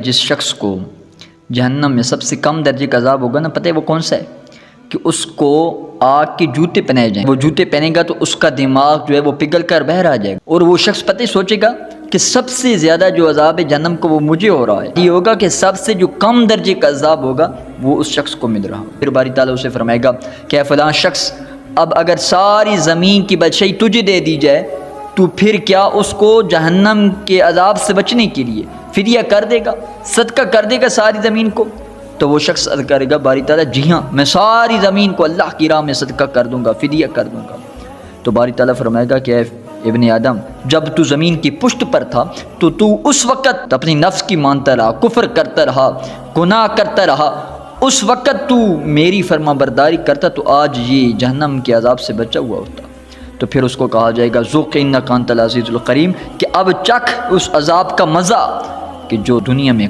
جس شخص کو جہنم میں سب سے کم درجے کا عذاب ہوگا نا، پتہ ہے وہ کون سا ہے؟ کہ اس کو آگ کے جوتے پہنائے جائیں، وہ جوتے پہنے گا تو اس کا دماغ جو ہے وہ پگھل کر باہر آ جائے گا، اور وہ شخص پتہ ہی سوچے گا کہ سب سے زیادہ جو عذاب ہے جہنم کو وہ مجھے ہو رہا ہے، یہ ہوگا کہ سب سے جو کم درجے کا عذاب ہوگا وہ اس شخص کو مل رہا ہو۔ پھر باری تعالیٰ اسے فرمائے گا کہ اے فلاں شخص، اب اگر ساری زمین کی بادشاہی تجھے دے دی جائے تو پھر کیا اس کو جہنم کے عذاب سے بچنے کے لیے فدیہ کر دے گا، صدقہ کر دے گا ساری زمین کو؟ تو وہ شخص عرض کرے گا باری تعالیٰ جی ہاں، میں ساری زمین کو اللہ کی راہ میں صدقہ کر دوں گا، فدیہ کر دوں گا۔ تو باری تعالیٰ فرمائے گا کہ اے ابن آدم، جب تو زمین کی پشت پر تھا تو اس وقت اپنی نفس کی مانتا رہا، کفر کرتا رہا، گناہ کرتا رہا، اس وقت تو میری فرما برداری کرتا تو آج یہ جہنم کے عذاب سے بچا ہوا ہوتا۔ تو پھر اس کو کہا جائے گا ذوق انک انت العزیز الکریم، کہ اب چکھ اس عذاب کا مزہ کہ جو دنیا میں